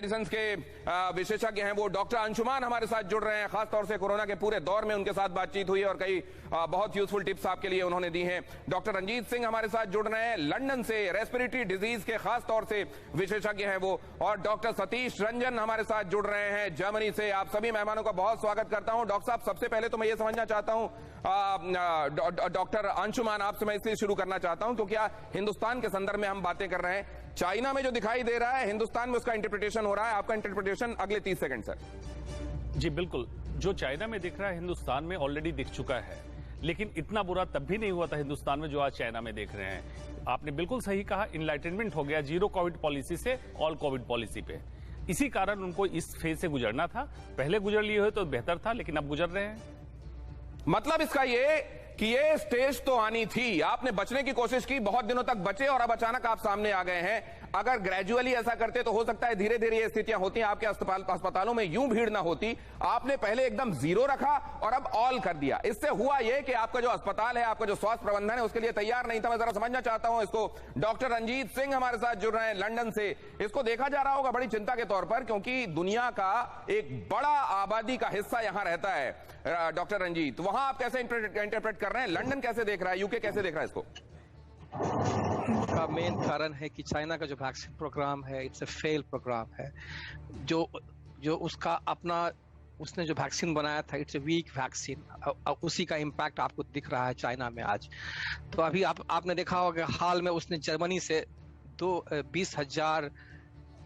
Medicine के विशेषज्ञ हैं वो डॉक्टर अंशुमान हमारे साथ जुड़ रहे हैं। खासतौर से कोरोना के पूरे दौर में उनके साथ बातचीत हुई और कई बहुत यूजफुल टिप्स आपके लिए उन्होंने दी हैं। डॉक्टर रंजीत सिंह हमारे साथ जुड़ रहे हैं लंदन से, रेस्पिरेटरी डिजीज के खास तौर से विशेषज्ञ हैं वो, और डॉक्टर सतीश रंजन हमारे साथ जुड़ रहे हैं जर्मनी से। आप सभी मेहमानों का बहुत स्वागत करता हूं। डॉक्टर साहब, सबसे पहले तो मैं ये समझना चाहता हूं, डॉक्टर अंशुमान आपसे मैं इसलिए शुरू करना चाहता हूं क्योंकि हिंदुस्तान के संदर्भ में हम बातें कर रहे हैं। चाइना में जो दिखाई दे रहा है, हिंदुस्तान में उसका इंटरप्रिटेशन हो रहा है। आपका इंटरप्रिटेशन अगले 30 सेकंड सर। जी बिल्कुल, जो चाइना में दिख रहा है हिंदुस्तान में ऑलरेडी दिख चुका है, लेकिन इतना बुरा तब भी नहीं हुआ था हिंदुस्तान में जो आज चाइना में देख रहे हैं। आपने बिल्कुल सही कहा, इनलाइटनमेंट हो गया जीरो कोविड पॉलिसी से ऑल कोविड पॉलिसी पे। इसी कारण उनको इस फेज से गुजरना था। पहले गुजर लिए हुए तो बेहतर था, लेकिन अब गुजर रहे हैं। मतलब इसका ये कि ये स्टेज तो आनी थी, आपने बचने की कोशिश की, बहुत दिनों तक बचे और अब अचानक आप सामने आ गए हैं। अगर ग्रेजुअली ऐसा करते तो हो सकता है धीरे धीरे ये स्थितियां होती, आपके अस्पतालों में यूं भीड़ ना होती। आपने पहले एकदम जीरो रखा और अब ऑल कर दिया। इससे हुआ ये कि आपका जो अस्पताल है, आपका जो स्वास्थ्य प्रबंधन है, उसके लिए तैयार नहीं था। मैं जरा समझना चाहता हूं इसको। डॉक्टर रंजीत सिंह हमारे साथ जुड़ रहे हैं लंदन से। इसको देखा जा रहा होगा बड़ी चिंता के तौर पर, क्योंकि दुनिया का एक बड़ा आबादी का हिस्सा यहां रहता है। डॉक्टर रंजीत, वहां आप कैसे इंटरप्रेट कर रहे हैं? लंदन कैसे देख रहा है? यूके कैसे देख रहा है इसको? का मेन कारण है कि चाइना का जो वैक्सीन प्रोग्राम है, इट्स अ फेल प्रोग्राम है। जो उसका अपना उसने जो वैक्सीन बनाया था, इट्स अ वीक वैक्सीन। उसी का इम्पैक्ट आपको दिख रहा है चाइना में आज। तो अभी आपने देखा होगा हाल में उसने जर्मनी से 20,000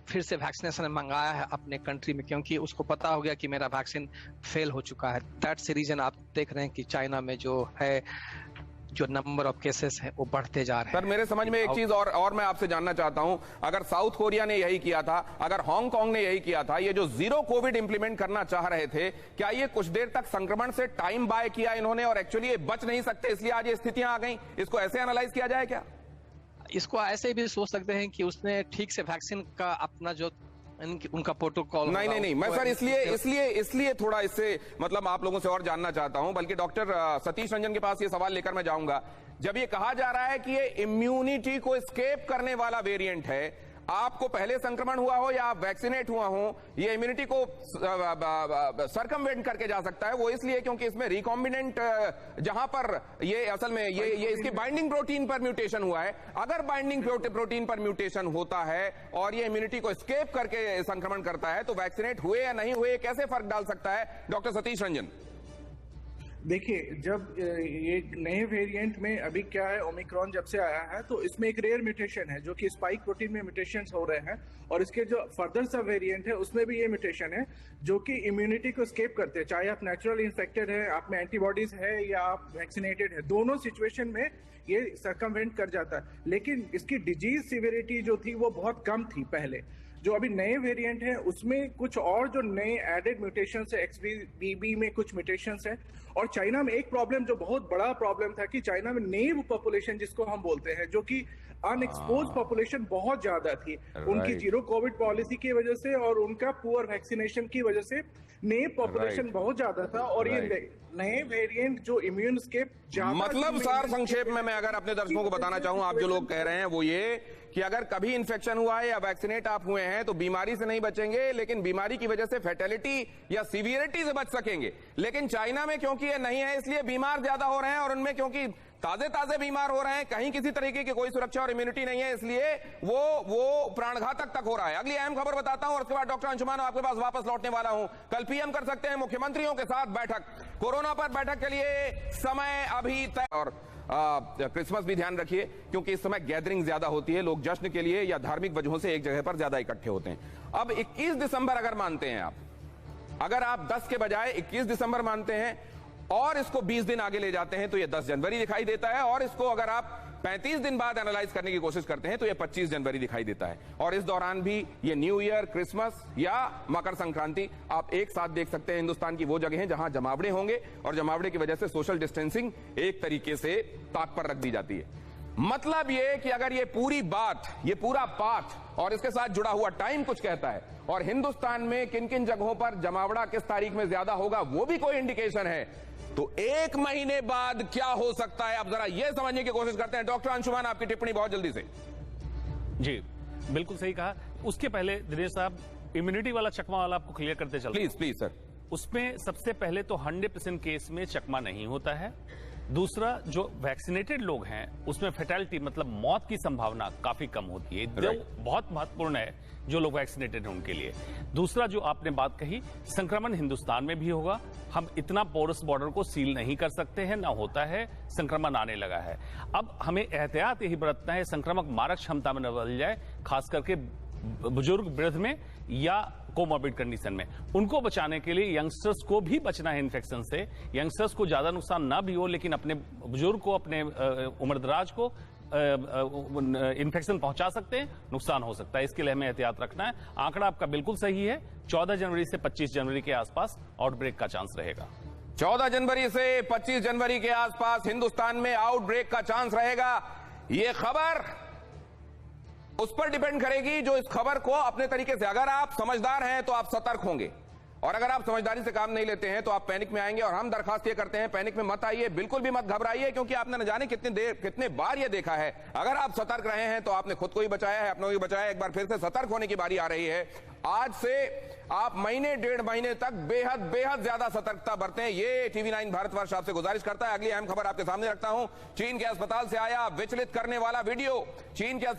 फिर से वैक्सीनेशन मंगाया है अपने कंट्री में, क्योंकि उसको पता हो गया कि मेरा वैक्सीन फेल हो चुका है। दैट्स द रीजन आप देख रहे हैं कि चाइना में जो नंबर ऑफ केसेस है वो बढ़ते जा रहे हैं। सर, मेरे समझ में एक चीज और मैं आपसे जानना चाहता हूं, अगर साउथ कोरिया ने यही किया था, अगर हांगकांग ने यही किया था, ये जो जीरो कोविड इंप्लीमेंट करना चाह रहे थे, क्या ये कुछ देर तक संक्रमण से टाइम बाय किया इन्होंने और एक्चुअली ये बच नहीं सकते इसलिए आज ये स्थितियां आ गई? इसको ऐसे एनालाइज किया जाए क्या? इसको ऐसे भी सोच सकते हैं कि उसने ठीक से वैक्सीन का अपना जो उनका प्रोटोकॉल नहीं मैं सर इसलिए थोड़ा इससे मतलब आप लोगों से और जानना चाहता हूं, बल्कि डॉक्टर सतीश रंजन के पास ये सवाल लेकर मैं जाऊंगा। जब ये कहा जा रहा है कि ये इम्यूनिटी को एस्केप करने वाला वेरिएंट है, आपको पहले संक्रमण हुआ हो या आप वैक्सीनेट हुआ हो, ये इम्यूनिटी को सर्कमवेंट करके जा सकता है। वो इसलिए क्योंकि इसमें रिकॉम्बिनेंट जहां पर ये असल में ये इसकी बाइंडिंग प्रोटीन पर म्यूटेशन हुआ है। अगर बाइंडिंग प्रोटीन पर म्यूटेशन होता है और ये इम्यूनिटी को एस्केप करके संक्रमण करता है, तो वैक्सीनेट हुए या नहीं हुए कैसे फर्क डाल सकता है? डॉक्टर सतीश रंजन। देखिए, जब ये नए वेरिएंट में अभी क्या है, ओमिक्रॉन जब से आया है तो इसमें एक रेयर म्यूटेशन है जो कि स्पाइक प्रोटीन में म्यूटेशंस हो रहे हैं, और इसके जो फर्दर सब वेरिएंट है उसमें भी ये म्यूटेशन है जो कि इम्यूनिटी को स्केप करते हैं। चाहे आप नेचुरल इन्फेक्टेड है, आप में एंटीबॉडीज है या आप वैक्सीनेटेड है, दोनों सिचुएशन में ये सर्कमवेंट कर जाता है। लेकिन इसकी डिजीज सिवियरिटी जो थी वो बहुत कम थी पहले। जो अभी नए वेरिएंट है उसमें कुछ और जो नए एडेड म्यूटेशंस है, XBB में कुछ म्यूटेशंस है। और चाइना में एक प्रॉब्लम जो बहुत बड़ा प्रॉब्लम था कि चाइना में नेव पॉपुलेशन जिसको हम बोलते हैं, जो कि अनएक्सपोज पॉपुलेशन बहुत ज्यादा थी। उनकी जीरो कोविड पॉलिसी की वजह से और उनका पुअर वैक्सीनेशन की वजह से नेव पॉपुलेशन बहुत ज्यादा था। और ये नए वेरिएंट जो इम्यून स्केप मतलब सर संक्षेप में मैं अगर अपने दर्शकों को बताना चाहूं, आप जो लोग कह रहे हैं वो ये कि अगर कभी इन्फेक्शन हुआ है या वैक्सीनेट आप हुए हैं तो बीमारी से नहीं बचेंगे, लेकिन बीमारी की वजह से फैटेलिटी या सीवियरिटी से बच सकेंगे। लेकिन चाइना में क्योंकि ये नहीं है इसलिए बीमार ज्यादा हो रहे हैं, और उनमें क्योंकि ताजे बीमार हो रहे हैं, कहीं किसी तरीके की कोई सुरक्षा और इम्यूनिटी नहीं है, इसलिए वो प्राणघातक तक हो रहा है। अगली अहम खबर बताता हूं और उसके बाद डॉक्टर अंशुमान आपके पास वापस लौटने वाला हूं। कल पीएम कर सकते हैं मुख्यमंत्रियों के साथ बैठक, कोरोना पर बैठक के लिए समय अभी तय। और क्रिसमस भी ध्यान रखिए क्योंकि इस समय गैदरिंग ज्यादा होती है, लोग जश्न के लिए या धार्मिक वजहों से एक जगह पर ज्यादा इकट्ठे होते हैं। अब 21 दिसंबर अगर मानते हैं आप, अगर आप 10 के बजाय 21 दिसंबर मानते हैं और इसको 20 दिन आगे ले जाते हैं तो ये 10 जनवरी दिखाई देता है, और इसको अगर आप 35 दिन बाद एनालाइज करने की कोशिश करते हैं तो ये 25 जनवरी दिखाई देता है। और इस दौरान भी ये न्यू ईयर, क्रिसमस या मकर संक्रांति आप एक साथ देख सकते हैं। हिंदुस्तान की वो जगह है जहां जमावड़े होंगे और जमावड़े की वजह से सोशल डिस्टेंसिंग एक तरीके से ताक पर रख दी जाती है। मतलब ये कि अगर ये पूरी बात, ये पूरा पाठ और इसके साथ जुड़ा हुआ टाइम कुछ कहता है, और हिंदुस्तान में किन किन जगहों पर जमावड़ा किस तारीख में ज्यादा होगा वो भी कोई इंडिकेशन है, तो एक महीने बाद क्या हो सकता है, अब जरा यह समझने की कोशिश करते हैं। डॉक्टर अंशुमान, आपकी टिप्पणी बहुत जल्दी से। जी बिल्कुल सही कहा। उसके पहले दिनेश साहब, इम्यूनिटी वाला चकमा वाला आपको क्लियर करते चलते प्लीज प्लीज सर। उसमें सबसे पहले तो 100% केस में चकमा नहीं होता है। दूसरा, जो वैक्सीनेटेड लोग हैं उसमें फेटलिटी मतलब मौत की संभावना काफी कम होती है, जो बहुत महत्वपूर्ण है जो लोग वैक्सीनेटेड हैं उनके लिए। दूसरा, जो आपने बात कही, संक्रमण हिंदुस्तान में भी होगा। हम इतना पोरस बॉर्डर को सील नहीं कर सकते हैं, ना होता है, संक्रमण आने लगा है। अब हमें एहतियात यही बरतना है संक्रमक मारक क्षमता में न बदल जाए, खास करके बुजुर्ग, वृद्ध में या कोमॉर्बिड कंडीशन में। उनको बचाने के लिए यंगस्टर्स को भी बचना है इन्फेक्शन से। यंगस्टर्स को ज्यादा नुकसान ना भी हो, लेकिन अपने बुजुर्ग को, अपने उम्रदराज को इन्फेक्शन पहुंचा सकते हैं, नुकसान हो सकता है। इसके लिए हमें एहतियात रखना है। आंकड़ा आपका बिल्कुल सही है, 14 जनवरी से 25 जनवरी के आसपास आउटब्रेक का चांस रहेगा। 14 जनवरी से 25 जनवरी के आसपास हिंदुस्तान में आउटब्रेक का चांस रहेगा। ये खबर उस पर डिपेंड करेगी जो इस खबर को अपने तरीके से, अगर आप समझदार हैं तो आप सतर्क होंगे, और अगर आप समझदारी से काम नहीं लेते हैं तो आप पैनिक में आएंगे। और हम दरखास्त ये करते हैं, पैनिक में मत आइए, बिल्कुल भी मत घबराइए, क्योंकि आपने न जाने कितने बार ये देखा है। अगर आप सतर्क रहे हैं तो आपने खुद को ही बचाया है, अपनों को बचाया है। एक बार फिर से सतर्क होने की बारी आ रही है। आज से आप महीने, 1.5 महीने तक बेहद ज्यादा सतर्कता बरतें, ये TV9 भारतवर्ष आपसे गुजारिश करता है। अगली अहम खबर आपके सामने रखता हूं। चीन के अस्पताल से आया विचलित करने वाला वीडियो। चीन के